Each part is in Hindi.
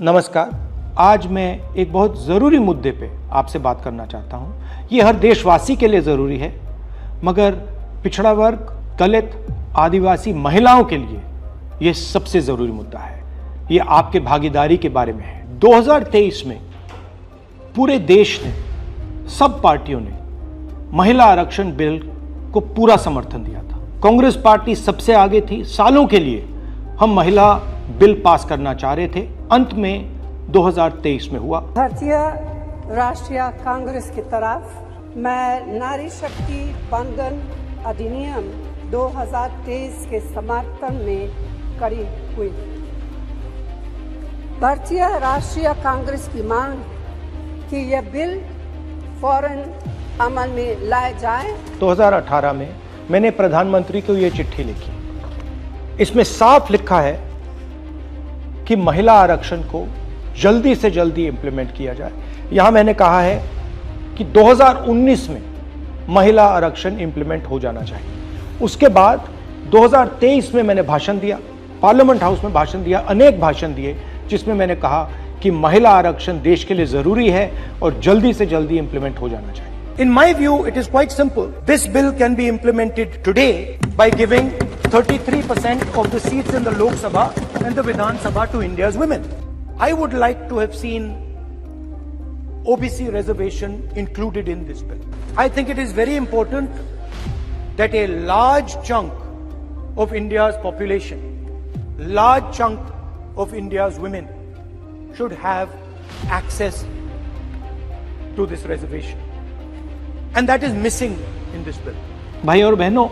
नमस्कार। आज मैं एक बहुत ज़रूरी मुद्दे पे आपसे बात करना चाहता हूँ। ये हर देशवासी के लिए ज़रूरी है, मगर पिछड़ा वर्ग, दलित, आदिवासी महिलाओं के लिए ये सबसे ज़रूरी मुद्दा है। ये आपके भागीदारी के बारे में है। 2023 में पूरे देश ने, सब पार्टियों ने महिला आरक्षण बिल को पूरा समर्थन दिया था। कांग्रेस पार्टी सबसे आगे थी। सालों के लिए हम महिला बिल पास करना चाह रहे थे। अंत में 2023 में हुआ। भारतीय राष्ट्रीय कांग्रेस की तरफ मैं नारी शक्ति बंधन अधिनियम 2023 के समर्थन में खड़ी हुई। भारतीय राष्ट्रीय कांग्रेस की मांग कि यह बिल फौरन अमल में लाए जाए। 2018 में मैंने प्रधानमंत्री को ये चिट्ठी लिखी। इसमें साफ लिखा है कि महिला आरक्षण को जल्दी से जल्दी इंप्लीमेंट किया जाए। यहां मैंने कहा है कि 2019 में महिला आरक्षण इंप्लीमेंट हो जाना चाहिए। उसके बाद 2023 में मैंने भाषण दिया, पार्लियामेंट हाउस में भाषण दिया, अनेक भाषण दिए, जिसमें मैंने कहा कि महिला आरक्षण देश के लिए जरूरी है और जल्दी से जल्दी इंप्लीमेंट हो जाना चाहिए। In my view, it is quite simple. This bill can be implemented today by giving 33% of the seats in the Lok Sabha and the Vidhan Sabha to India's women. I would like to have seen OBC reservation included in this bill. I think it is very important that a large chunk of India's population, large chunk of India's women should have access to this reservation. And that is missing in this bill. भाई और बहनों,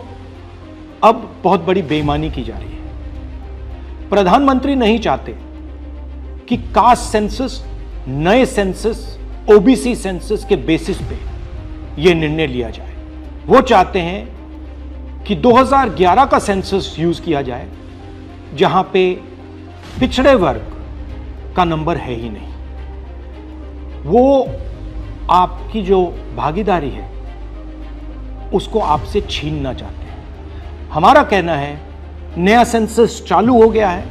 अब बहुत बड़ी बेईमानी की जा रही है। प्रधानमंत्री नहीं चाहते कि कास्ट सेंसस, नए सेंसस, ओबीसी सेंसस के बेसिस पे यह निर्णय लिया जाए। वो चाहते हैं कि 2011 का सेंसस यूज किया जाए, जहां पे पिछड़े वर्ग का नंबर है ही नहीं। वो आपकी जो भागीदारी है उसको आपसे छीनना चाहते हैं। हमारा कहना है नया सेंसस चालू हो गया है,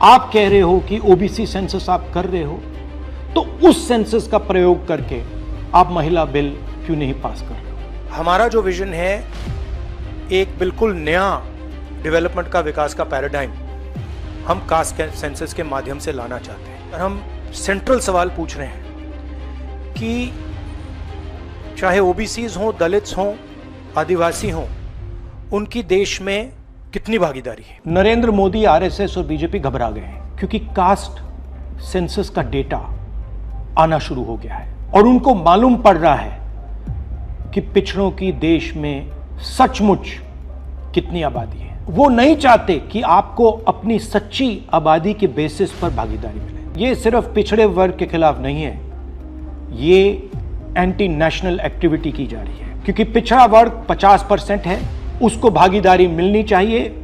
आप कह रहे हो कि ओबीसी सेंसस आप कर रहे हो, तो उस सेंसस का प्रयोग करके आप महिला बिल क्यों नहीं पास कर रहे हो? हमारा जो विजन है एक बिल्कुल नया डेवलपमेंट का, विकास का पैराडाइम हम कास्ट सेंसस के माध्यम से लाना चाहते हैं। और हम सेंट्रल सवाल पूछ रहे हैं कि चाहे ओबीसीज हों, दलित्स हों, आदिवासी हों, उनकी देश में कितनी भागीदारी है। नरेंद्र मोदी, आरएसएस और बीजेपी घबरा गए हैं क्योंकि कास्ट सेंसस का डेटा आना शुरू हो गया है और उनको मालूम पड़ रहा है कि पिछड़ों की देश में सचमुच कितनी आबादी है। वो नहीं चाहते कि आपको अपनी सच्ची आबादी के बेसिस पर भागीदारी मिले। ये सिर्फ पिछड़े वर्ग के खिलाफ नहीं है, ये एंटी नेशनल एक्टिविटी की जा रही है, क्योंकि पिछड़ा वर्ग 50% है, उसको भागीदारी मिलनी चाहिए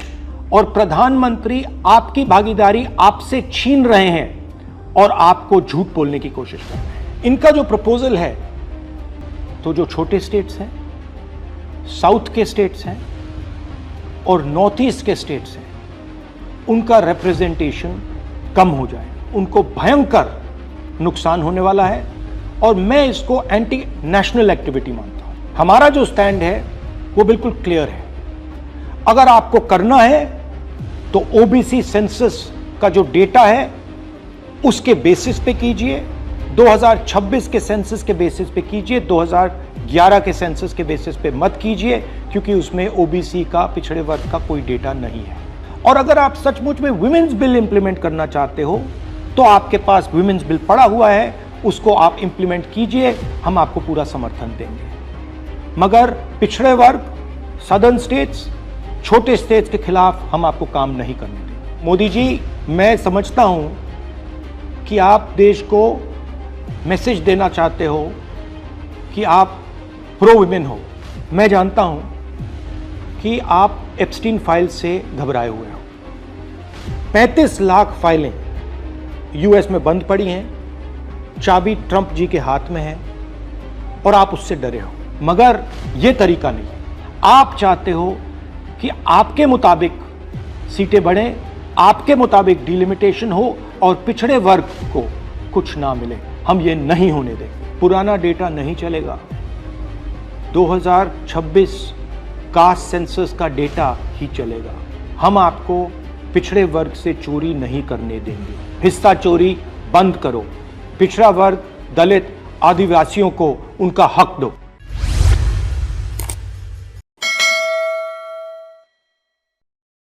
और प्रधानमंत्री आपकी भागीदारी आपसे छीन रहे हैं और आपको झूठ बोलने की कोशिश कर रहे हैं। इनका जो प्रपोजल है, तो जो छोटे स्टेट्स हैं, साउथ के स्टेट्स हैं और नॉर्थ ईस्ट के स्टेट्स हैं, उनका रिप्रेजेंटेशन कम हो जाए, उनको भयंकर नुकसान होने वाला है और मैं इसको एंटी नेशनल एक्टिविटी मानता हूं। हमारा जो स्टैंड है वो बिल्कुल क्लियर है। अगर आपको करना है तो ओबीसी सेंसस का जो डेटा है उसके बेसिस पे कीजिए, 2026 के सेंसस के बेसिस पे कीजिए, 2011 के सेंसस के बेसिस पे मत कीजिए, क्योंकि उसमें ओबीसी का, पिछड़े वर्ग का कोई डेटा नहीं है। और अगर आप सचमुच में वुमेन्स बिल इंप्लीमेंट करना चाहते हो तो आपके पास वुमेन्स बिल पड़ा हुआ है, उसको आप इंप्लीमेंट कीजिए, हम आपको पूरा समर्थन देंगे। मगर पिछड़े वर्ग, सदर्न स्टेट्स, छोटे स्टेट्स के खिलाफ हम आपको काम नहीं करने देंगे। मोदी जी, मैं समझता हूं कि आप देश को मैसेज देना चाहते हो कि आप प्रो वुमेन हो। मैं जानता हूं कि आप एप्स्टीन फाइल से घबराए हुए हो। 35 लाख फाइलें यूएस में बंद पड़ी हैं, चाबी ट्रंप जी के हाथ में है और आप उससे डरे हो। मगर यह तरीका नहीं है। आप चाहते हो कि आपके मुताबिक सीटें बढ़ें, आपके मुताबिक डिलिमिटेशन हो और पिछड़े वर्ग को कुछ ना मिले। हम ये नहीं होने देंगे। पुराना डेटा नहीं चलेगा। 2026 कास्ट सेंसस का डेटा ही चलेगा। हम आपको पिछड़े वर्ग से चोरी नहीं करने देंगे। हिस्सा चोरी बंद करो। पिछड़ा वर्ग, दलित, आदिवासियों को उनका हक दो।